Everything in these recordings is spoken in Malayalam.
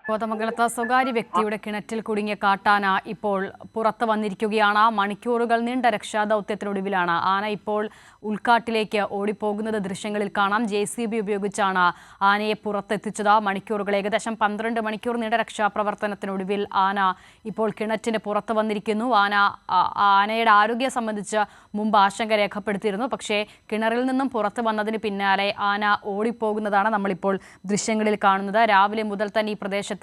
കോതമംഗലത്ത് സ്വകാര്യ വ്യക്തിയുടെ കിണറ്റിൽ കുടുങ്ങിയ കാട്ടാന ഇപ്പോൾ പുറത്തു വന്നിരിക്കുകയാണ്. മണിക്കൂറുകൾ നീണ്ട രക്ഷാദൌത്യത്തിനൊടുവിലാണ് ആന ഇപ്പോൾ ഉൾക്കാട്ടിലേക്ക് ഓടിപ്പോകുന്നത് ദൃശ്യങ്ങളിൽ കാണാം. JCB ഉപയോഗിച്ചാണ് ആനയെ പുറത്തെത്തിച്ചത്. മണിക്കൂറുകൾ ഏകദേശം 12 മണിക്കൂർ നീണ്ട രക്ഷാപ്രവർത്തനത്തിനൊടുവിൽ ആന ഇപ്പോൾ കിണറ്റിന് പുറത്തു വന്നിരിക്കുന്നു. ആനയുടെ ആരോഗ്യം സംബന്ധിച്ച് മുമ്പ് ആശങ്ക രേഖപ്പെടുത്തിയിരുന്നു. പക്ഷേ കിണറിൽ നിന്നും പുറത്തു വന്നതിന് പിന്നാലെ ആന ഓടിപ്പോകുന്നതാണ് നമ്മളിപ്പോൾ ദൃശ്യങ്ങളിൽ കാണുന്നത്. രാവിലെ മുതൽ തന്നെ ഈ പ്രദേശത്ത്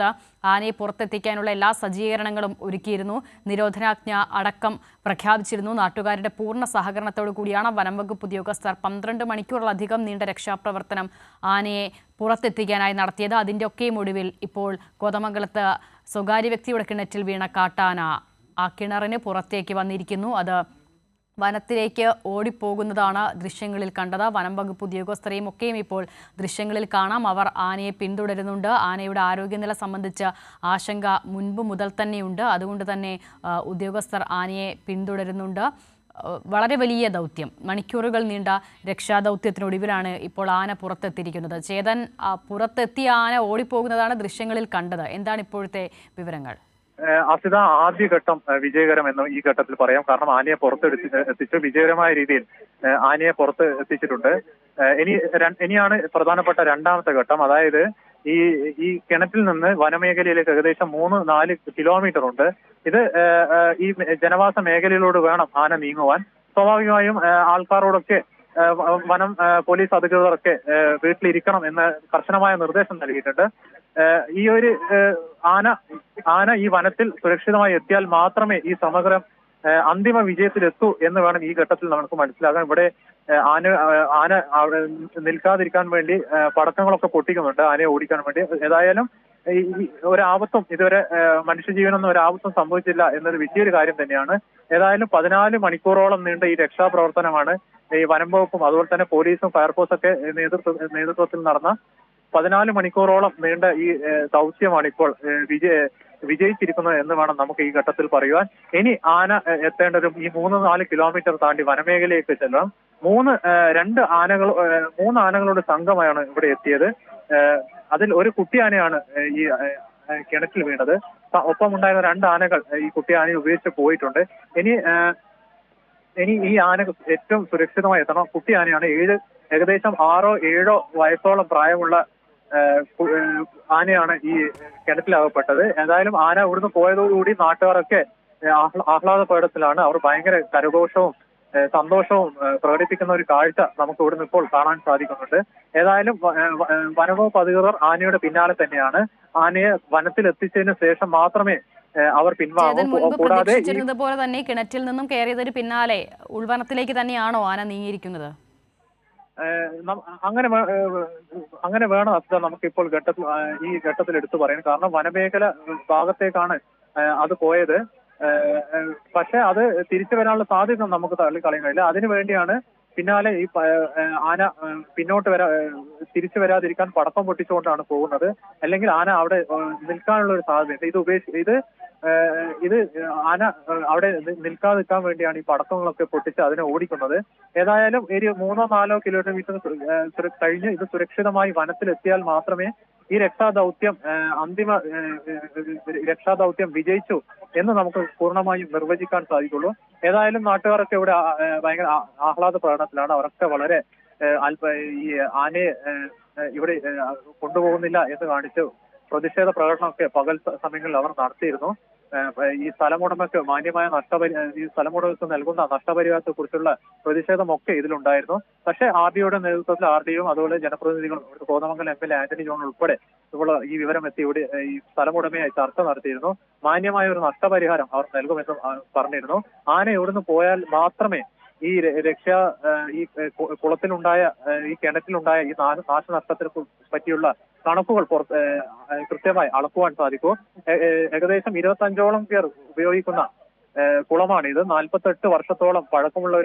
ആനയെ പുറത്തെത്തിക്കാനുള്ള എല്ലാ സജ്ജീകരണങ്ങളും ഒരുക്കിയിരുന്നു. നിരോധനാജ്ഞ അടക്കം പ്രഖ്യാപിച്ചിരുന്നു. നാട്ടുകാരുടെ പൂർണ്ണ സഹകരണത്തോടു കൂടിയാണ് വനം വകുപ്പ് ഉദ്യോഗസ്ഥർ 12 മണിക്കൂറിലധികം നീണ്ട രക്ഷാപ്രവർത്തനം ആനയെ പുറത്തെത്തിക്കാനായി നടത്തിയത്. അതിൻ്റെ ഒക്കെയും ഒടുവിൽ ഇപ്പോൾ കോതമംഗലത്ത് സ്വകാര്യ വ്യക്തിയുടെ കിണറ്റിൽ വീണ കാട്ടാന ആ കിണറിന് പുറത്തേക്ക് വന്നിരിക്കുന്നു. അത് വനത്തിലേക്ക് ഓടിപ്പോകുന്നതാണ് ദൃശ്യങ്ങളിൽ കണ്ടത്. വനം വകുപ്പ് ഉദ്യോഗസ്ഥരെയും ഒക്കെയും ഇപ്പോൾ ദൃശ്യങ്ങളിൽ കാണാം. അവർ ആനയെ പിന്തുടരുന്നുണ്ട്. ആനയുടെ ആരോഗ്യനില സംബന്ധിച്ച് ആശങ്ക മുൻപ് മുതൽ തന്നെയുണ്ട്. അതുകൊണ്ട് തന്നെ ഉദ്യോഗസ്ഥർ ആനയെ പിന്തുടരുന്നുണ്ട്. വളരെ വലിയ ദൗത്യം, മണിക്കൂറുകൾ നീണ്ട രക്ഷാദൗത്യത്തിനൊടുവിലാണ് ഇപ്പോൾ ആന പുറത്തെത്തിയിരിക്കുന്നത്. ചേതൻ, പുറത്തെത്തിയ ആന ഓടിപ്പോകുന്നതാണ് ദൃശ്യങ്ങളിൽ കണ്ടത്. എന്താണ് ഇപ്പോഴത്തെ വിവരങ്ങൾ? അസിത, ആദ്യഘട്ടം വിജയകരമെന്ന് ഈ ഘട്ടത്തിൽ പറയാം. കാരണം ആനയെ എത്തിച്ച് വിജയകരമായ രീതിയിൽ ആനയെ പുറത്ത് എത്തിച്ചിട്ടുണ്ട്. ഇനിയാണ് പ്രധാനപ്പെട്ട രണ്ടാമത്തെ ഘട്ടം. അതായത് ഈ കിണറ്റിൽ നിന്ന് വനമേഖലയിലേക്ക് ഏകദേശം 3-4 കിലോമീറ്റർ ഉണ്ട്. ഇത് ഈ ജനവാസ മേഖലയിലോട് വേണം ആന നീങ്ങുവാൻ. സ്വാഭാവികമായും ആൾക്കാരോടൊക്കെ വനം പോലീസ് അധികൃതരൊക്കെ വീട്ടിലിരിക്കണം എന്ന് കർശനമായ നിർദ്ദേശം നൽകിയിട്ടുണ്ട്. ഈ ഒരു ആന ഈ വനത്തിൽ സുരക്ഷിതമായി എത്തിയാൽ മാത്രമേ ഈ സമഗ്രം അന്തിമ വിജയത്തിലെത്തൂ എന്ന് വേണം ഈ ഘട്ടത്തിൽ നമുക്ക് മനസ്സിലാക്കാൻ. ഇവിടെ ആന നിൽക്കാതിരിക്കാൻ വേണ്ടി പടക്കങ്ങളൊക്കെ പൊട്ടിക്കുന്നുണ്ട് ആനയെ ഓടിക്കാൻ വേണ്ടി. ഏതായാലും ഈ ഒരാപത്തും ഇതുവരെ മനുഷ്യജീവനൊന്നും ഒരാപത്തും സംഭവിച്ചില്ല എന്നൊരു വലിയൊരു കാര്യം തന്നെയാണ്. ഏതായാലും 14 മണിക്കൂറോളം നീണ്ട ഈ രക്ഷാപ്രവർത്തനമാണ് ഈ വനം വകുപ്പും അതുപോലെ തന്നെ പോലീസും ഫയർഫോഴ്സൊക്കെ നേതൃത്വത്തിൽ നടന്ന 14 മണിക്കൂറോളം നീണ്ട ഈ ദൗത്യമാണ് ഇപ്പോൾ വിജയിച്ചിരിക്കുന്നത് എന്ന് വേണം നമുക്ക് ഈ ഘട്ടത്തിൽ പറയുവാൻ. ഇനി ആന എത്തേണ്ടതും ഈ 3-4 കിലോമീറ്റർ താണ്ടി വനമേഖലയിലേക്ക് ചെല്ലണം. 3 ആനകളുടെ സംഘമാണ് ഇവിടെ എത്തിയത്. അതിൽ ഒരു കുട്ടി ആനയാണ് ഈ കിണറ്റിൽ വീണത്. ഒപ്പമുണ്ടായിരുന്ന 2 ആനകൾ ഈ കുട്ടി ആനയെ ഉപയോഗിച്ച് പോയിട്ടുണ്ട്. ഇനി ഈ ആന ഏറ്റവും സുരക്ഷിതമായി എത്തണം. കുട്ടി ആനയാണ്. ഏകദേശം 6-7 വയസ്സോളം പ്രായമുള്ള ആനയാണ് ഈ കിണറ്റിലകപ്പെട്ടത്. ഏതായാലും ആന ഇവിടുന്ന് പോയതോടുകൂടി നാട്ടുകാരൊക്കെ ആഹ്ലാദപ്രകടത്തിലാണ്. അവർ ഭയങ്കര കരഘോഷവും സന്തോഷവും പ്രകടിപ്പിക്കുന്ന ഒരു കാഴ്ച നമുക്ക് ഇവിടുന്ന് ഇപ്പോൾ കാണാൻ സാധിക്കുന്നുണ്ട്. ഏതായാലും വനവകുപ്പ് അധികൃതർ ആനയുടെ പിന്നാലെ തന്നെയാണ്. ആനയെ വനത്തിൽ എത്തിച്ചതിന് ശേഷം മാത്രമേ അവർ പിൻവാങ്ങും. കൂടാതെ പോലെ തന്നെ കിണറ്റിൽ നിന്നും കയറിയതിന് പിന്നാലെ ഉൾവനത്തിലേക്ക് തന്നെയാണോ ആന നീങ്ങിയിരിക്കുന്നത്? അങ്ങനെ വേണം അത്ര നമുക്കിപ്പോൾ ഈ ഘട്ടത്തിൽ എടുത്തു പറയാൻ. കാരണം വനമേഖല ഭാഗത്തേക്കാണ് അത് പോയത്. പക്ഷെ അത് തിരിച്ചു വരാനുള്ള സാധ്യത നമുക്ക് തള്ളിക്കളയാൻ കഴിയില്ല. അതിനുവേണ്ടിയാണ് പിന്നാലെ ഈ ആന പിന്നോട്ട് തിരിച്ചു വരാതിരിക്കാൻ പടക്കം പൊട്ടിച്ചുകൊണ്ടാണ് പോകുന്നത്. അല്ലെങ്കിൽ ആന അവിടെ നിൽക്കാനുള്ള ഒരു സാധ്യത. ഇത് ആന അവിടെ നിൽക്കാതിരിക്കാൻ വേണ്ടിയാണ് ഈ പടക്കങ്ങളൊക്കെ പൊട്ടിച്ച് അതിനെ ഓടിക്കുന്നത്. ഏതായാലും ഒരു 3-4 കിലോമീറ്റർ കഴിഞ്ഞ് ഇത് സുരക്ഷിതമായി വനത്തിലെത്തിയാൽ മാത്രമേ ഈ അന്തിമ രക്ഷാദൗത്യം വിജയിച്ചു എന്ന് നമുക്ക് പൂർണ്ണമായും നിർവചിക്കാൻ സാധിക്കുള്ളൂ. ഏതായാലും നാട്ടുകാരൊക്കെ ഇവിടെ ഭയങ്കര ആഹ്ലാദ പ്രകടനത്തിലാണ്. അവരൊക്കെ വളരെ ഈ ആനയെ ഇവിടെ കൊണ്ടുപോകുന്നില്ല എന്ന് കാണിച്ച് പ്രതിഷേധ പ്രകടനമൊക്കെ പകൽ സമയങ്ങളിൽ അവർ നടത്തിയിരുന്നു. ഈ സ്ഥലമുടമയ്ക്ക് മാന്യമായ ഈ സ്ഥലമുടമയ്ക്ക് നൽകുന്ന നഷ്ടപരിഹാരത്തെ കുറിച്ചുള്ള പ്രതിഷേധമൊക്കെ ഇതിലുണ്ടായിരുന്നു. പക്ഷേ RDOയുടെ നേതൃത്വത്തിൽ RDOയും അതുപോലെ ജനപ്രതിനിധികളും കോതമംഗലം MLA ആന്റണി ജോൺ ഉൾപ്പെടെ ഇപ്പോൾ ഈ വിവരം എത്തി ഇവിടെ ഈ സ്ഥലമുടമയായി ചർച്ച നടത്തിയിരുന്നു. മാന്യമായ ഒരു നഷ്ടപരിഹാരം അവർ നൽകുമെന്ന് പറഞ്ഞിരുന്നു. ആന ഇവിടുന്ന് പോയാൽ മാത്രമേ ഈ കുളത്തിലുണ്ടായ ഈ കിണറ്റിലുണ്ടായ ഈ നാശനഷ്ടത്തിനെ പറ്റിയുള്ള കണക്കുകൾ കൃത്യമായി അളക്കുവാൻ സാധിക്കൂ. ഏകദേശം 25ഓളം പേർ ഉപയോഗിക്കുന്ന കുളമാണിത്. 48 വർഷത്തോളം പഴക്കമുള്ള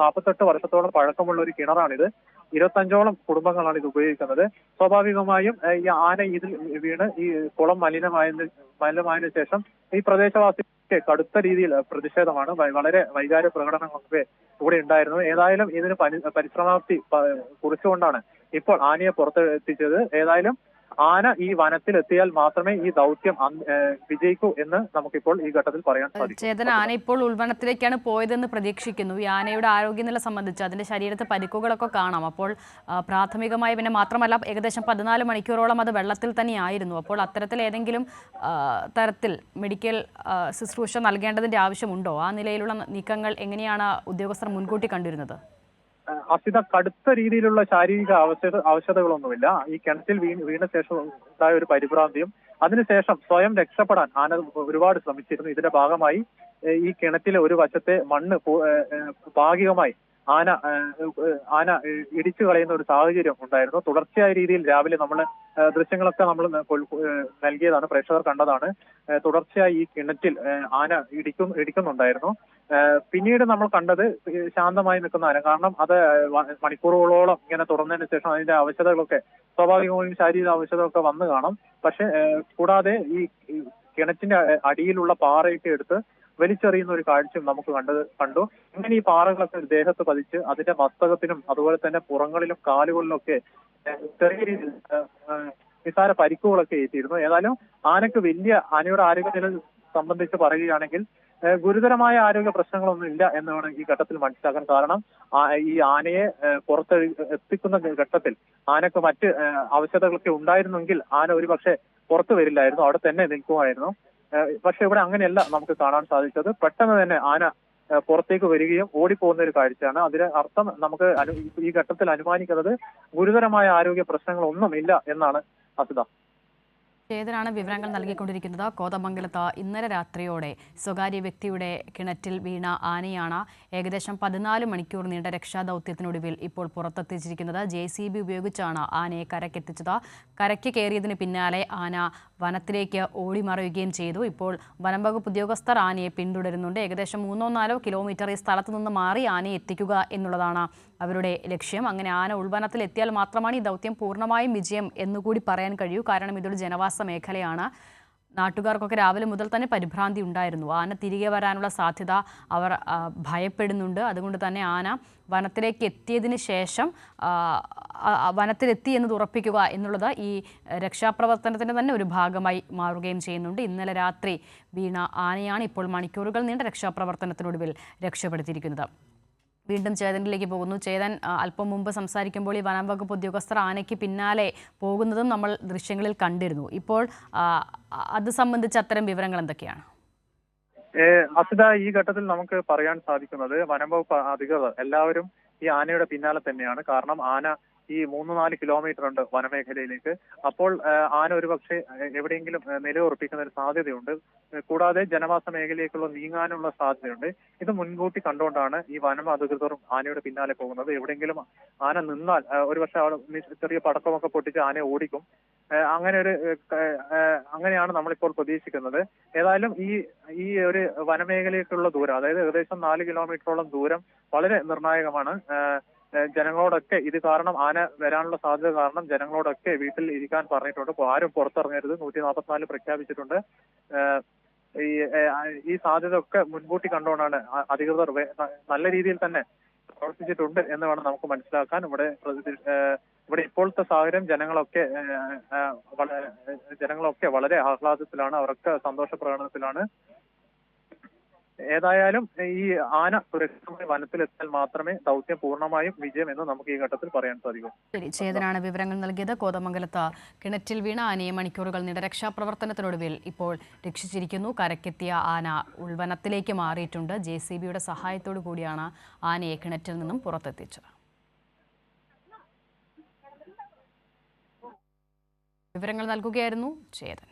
48 വർഷത്തോളം പഴക്കമുള്ള ഒരു കിണറാണിത്. 25ഓളം കുടുംബങ്ങളാണ് ഇത് ഉപയോഗിക്കുന്നത്. സ്വാഭാവികമായും ഈ ആന ഇതിൽ വീണ് ഈ കുളം മലിനമായതിനു ശേഷം ഈ പ്രദേശവാസി കടുത്ത രീതിയിൽ പ്രതിഷേധമാണ്. വളരെ വൈകാരിക പ്രകടനങ്ങളൊക്കെ ഇവിടെ ഉണ്ടായിരുന്നു. ഏതായാലും ഇതിന് പരിശ്രമാപ്തി കുറിച്ചുകൊണ്ടാണ് ഇപ്പോൾ ആനയെ പുറത്തെത്തിച്ചത്. ഏതായാലും ആന ഈ വനത്തിലെത്തിയാൽ മാത്രമേ ഈ ദൗത്യം വിജയിക്കൂ എന്ന് നമുക്കിപ്പോൾ ഈ ഘട്ടത്തിൽ പറയാൻ സാധിക്കും. ചേതൻ, ആന ഇപ്പോൾ ഉൾവനത്തിലേക്കാണ് പോയതെന്ന് പ്രതീക്ഷിക്കുന്നു. ഈ ആനയുടെ ആരോഗ്യനില സംബന്ധിച്ച് അതിന്റെ ശരീരത്തെ പരിക്കുകളൊക്കെ കാണാം. അപ്പോൾ പ്രാഥമികമായി പിന്നെ മാത്രമല്ല ഏകദേശം 14 മണിക്കൂറോളം അത് വെള്ളത്തിൽ തന്നെയായിരുന്നു. അപ്പോൾ അത്തരത്തിൽ ഏതെങ്കിലും തരത്തിൽ മെഡിക്കൽ ശുശ്രൂഷ നൽകേണ്ടതിന്റെ ആവശ്യമുണ്ടോ? ആ നിലയിലുള്ള നീക്കങ്ങൾ എങ്ങനെയാണ് ഉദ്യോഗസ്ഥർ മുൻകൂട്ടി കണ്ടിരുന്നത്? അസിത, കടുത്ത രീതിയിലുള്ള ശാരീരിക ആവശ്യതകളൊന്നുമില്ല. ഈ കിണറ്റിൽ വീണ ശേഷം ഉണ്ടായ ഒരു പരിഭ്രാന്തിയും അതിനുശേഷം സ്വയം രക്ഷപ്പെടാൻ ആന ഒരുപാട് ശ്രമിച്ചിരുന്നു. ഇതിന്റെ ഭാഗമായി ഈ കിണറ്റിലെ ഒരു വശത്തെ മണ്ണ് ഭാഗികമായി ആന ഇടിച്ചു കളയുന്ന ഒരു സാഹചര്യം ഉണ്ടായിരുന്നു. തുടർച്ചയായ രീതിയിൽ രാവിലെ നമ്മൾ ദൃശ്യങ്ങളൊക്കെ നമ്മൾ നൽകിയതാണ്, പ്രേക്ഷകർ കണ്ടതാണ്. തുടർച്ചയായി ഈ കിണറ്റിൽ ആന ഇടിക്കുന്നുണ്ടായിരുന്നു. പിന്നീട് നമ്മൾ കണ്ടത് ശാന്തമായി നിൽക്കുന്ന ആന. കാരണം അത് മണിക്കൂറുകളോളം ഇങ്ങനെ തുടർന്നതിന് ശേഷം അതിന്റെ ആവശ്യതകളൊക്കെ സ്വാഭാവികമായും ശാരീരിക ആവശ്യതകളൊക്കെ വന്നു കാണും. പക്ഷെ കൂടാതെ ഈ കിണറ്റിന്റെ അടിയിലുള്ള പാറയൊക്കെ എടുത്ത് വലിച്ചെറിയുന്ന ഒരു കാഴ്ചയും നമുക്ക് കണ്ടു. ഇങ്ങനെ ഈ പാറകളൊക്കെ ദേഹത്ത് പതിച്ച് അതിന്റെ മസ്തകത്തിനും അതുപോലെ തന്നെ പുറങ്ങളിലും കാലുകളിലും ഒക്കെ ചെറിയ രീതിയിൽ നിസാര പരിക്കുകളൊക്കെ ഏറ്റിരുന്നു. ഏതായാലും ആനയുടെ ആരോഗ്യനില സംബന്ധിച്ച് പറയുകയാണെങ്കിൽ ഗുരുതരമായ ആരോഗ്യ പ്രശ്നങ്ങളൊന്നും ഇല്ല എന്ന് വേണം ഈ ഘട്ടത്തിൽ മനസ്സിലാക്കാൻ. കാരണം ഈ ആനയെ എത്തിക്കുന്ന ഘട്ടത്തിൽ ആനക്ക് മറ്റ് ആവശ്യതകളൊക്കെ ഉണ്ടായിരുന്നെങ്കിൽ ആന ഒരു പക്ഷേ പുറത്തു വരില്ലായിരുന്നു, അവിടെ തന്നെ നിൽക്കുമായിരുന്നു. പക്ഷെ ഇവിടെ അങ്ങനെയല്ല നമുക്ക് കാണാൻ സാധിച്ചത്. പെട്ടെന്ന് തന്നെ ആന പുറത്തേക്ക് വരികയും ഓടിപ്പോകുന്ന ഒരു കാഴ്ചയാണ്. അതിന് അർത്ഥം നമുക്ക് ഈ ഘട്ടത്തിൽ അനുമാനിക്കുന്നത് ഗുരുതരമായ ആരോഗ്യ പ്രശ്നങ്ങളൊന്നും ഇല്ല എന്നാണ് അസിത. ചേതനാണ് വിവരങ്ങൾ നൽകിക്കൊണ്ടിരിക്കുന്നത്. കോതമംഗലത്ത് ഇന്നലെ രാത്രിയോടെ സ്വകാര്യ വ്യക്തിയുടെ കിണറ്റിൽ വീണ ആനയാണ് ഏകദേശം 14 മണിക്കൂർ നീണ്ട രക്ഷാദൗത്യത്തിനൊടുവിൽ ഇപ്പോൾ പുറത്തെത്തിച്ചിരിക്കുന്നത്. JCB ഉപയോഗിച്ചാണ് ആനയെ കരക്കെത്തിച്ചത്. കരയ്ക്ക് കയറിയതിന് പിന്നാലെ ആന വനത്തിലേക്ക് ഓടിമറയുകയും ചെയ്തു. ഇപ്പോൾ വനം വകുപ്പ് ഉദ്യോഗസ്ഥർ ആനയെ പിന്തുടരുന്നുണ്ട്. ഏകദേശം 3-4 കിലോമീറ്റർ ഈ സ്ഥലത്ത് നിന്ന് മാറി ആനയെ എത്തിക്കുക എന്നുള്ളതാണ് അവരുടെ ലക്ഷ്യം. അങ്ങനെ ആന ഉൾവനത്തിൽ എത്തിയാൽ മാത്രമാണ് ഈ ദൗത്യം പൂർണ്ണമായും വിജയം എന്നുകൂടി പറയാൻ കഴിയൂ. കാരണം ഇതൊരു ജനവാസ മേഖലയാണ്. നാട്ടുകാർക്കൊക്കെ രാവിലെ മുതൽ തന്നെ പരിഭ്രാന്തി ഉണ്ടായിരുന്നു. ആന തിരികെ വരാനുള്ള സാധ്യത അവർ ഭയപ്പെടുന്നുണ്ട്. അതുകൊണ്ട് തന്നെ ആന വനത്തിലേക്ക് എത്തിയതിന് ശേഷം വനത്തിലെത്തി എന്നത് ഉറപ്പിക്കുക എന്നുള്ളത് ഈ രക്ഷാപ്രവർത്തനത്തിൻ്റെ തന്നെ ഒരു ഭാഗമായി മാറുകയും ചെയ്യുന്നുണ്ട്. ഇന്നലെ രാത്രി വീണ ആനയാണ് ഇപ്പോൾ മണിക്കൂറുകൾ നീണ്ട രക്ഷാപ്രവർത്തനത്തിനൊടുവിൽ രക്ഷപ്പെടുത്തിയിരിക്കുന്നത്. വീണ്ടും ചേതനിലേക്ക് പോകുന്നു. ചേതൻ, അല്പം മുമ്പ് സംസാരിക്കുമ്പോൾ ഈ വനം വകുപ്പ് ഉദ്യോഗസ്ഥർ ആനയ്ക്ക് പിന്നാലെ പോകുന്നതും നമ്മൾ ദൃശ്യങ്ങളിൽ കണ്ടിരുന്നു. ഇപ്പോൾ അത് സംബന്ധിച്ച് അത്തരം വിവരങ്ങൾ എന്തൊക്കെയാണ്? അസിത, ഈ ഘട്ടത്തിൽ നമുക്ക് പറയാൻ സാധിക്കുന്നത് വനം വകുപ്പ് അധികൃതർ എല്ലാവരും ഈ ആനയുടെ പിന്നാലെ തന്നെയാണ്. കാരണം ആന ഈ 3-4 കിലോമീറ്റർ ഉണ്ട് വനമേഖലയിലേക്ക്. അപ്പോൾ ആന ഒരുപക്ഷെ എവിടെയെങ്കിലും നിലയുറപ്പിക്കുന്ന ഒരു സാധ്യതയുണ്ട്. കൂടാതെ ജനവാസ മേഖലയിലേക്കുള്ള നീങ്ങാനുള്ള സാധ്യതയുണ്ട്. ഇത് മുൻകൂട്ടി കണ്ടുകൊണ്ടാണ് ഈ വനം അധികൃതരും ആനയുടെ പിന്നാലെ പോകുന്നത്. എവിടെയെങ്കിലും ആന നിന്നാൽ ഒരുപക്ഷെ ചെറിയ പടക്കമൊക്കെ പൊട്ടിച്ച് ആനയെ ഓടിക്കും. അങ്ങനെയാണ് നമ്മളിപ്പോൾ പ്രതീക്ഷിക്കുന്നത്. ഏതായാലും ഈ ഒരു വനമേഖലയിലേക്കുള്ള ദൂരം, അതായത് ഏകദേശം 4 കിലോമീറ്ററോളം ദൂരം വളരെ നിർണായകമാണ്. ജനങ്ങളോടൊക്കെ ഇത് കാരണം ആന വരാനുള്ള സാധ്യത കാരണം ജനങ്ങളോടൊക്കെ വീട്ടിൽ ഇരിക്കാൻ പറഞ്ഞിട്ടുണ്ട്. ആരും പുറത്തിറങ്ങരുത്, 144 പ്രഖ്യാപിച്ചിട്ടുണ്ട്. ഈ സാധ്യത ഒക്കെ മുൻകൂട്ടി കണ്ടുകൊണ്ടാണ് അധികൃതർ നല്ല രീതിയിൽ തന്നെ പ്രവർത്തിച്ചിട്ടുണ്ട് എന്ന് വേണം നമുക്ക് മനസ്സിലാക്കാൻ. ഇവിടെ ഇപ്പോഴത്തെ സാഹചര്യം ജനങ്ങളൊക്കെ വളരെ ആഹ്ലാദത്തിലാണ്, അവരൊക്കെ സന്തോഷ പ്രകടനത്തിലാണ്. ഏതായാലും ഈ ആന സുരക്ഷിതമായി വനത്തിലെത്തിയാൽ മാത്രമേ ദൗത്യം പൂർണ്ണമായും വിജയം എന്ന് നമുക്ക് ഈ ഘട്ടത്തിൽ പറയാൻ സാധിക്കൂ. ശരി, ചേതനാണ് വിവരങ്ങൾ നൽകിയത്. കോതമംഗലത്ത് കിണറ്റിൽ വീണ ആനയെ മണിക്കൂറുകൾ നീണ്ട രക്ഷാപ്രവർത്തനത്തിനൊടുവിൽ ഇപ്പോൾ രക്ഷിച്ചിരിക്കുന്നു. കരക്കെത്തിയ ആന ഉൾവനത്തിലേക്ക് മാറിയിട്ടുണ്ട്. JCBയുടെ സഹായത്തോടു കൂടിയാണ് ആനയെ കിണറ്റിൽ നിന്നും പുറത്തെത്തിച്ചത്. വിവരങ്ങൾ നൽകുകയായിരുന്നു ചേതൻ.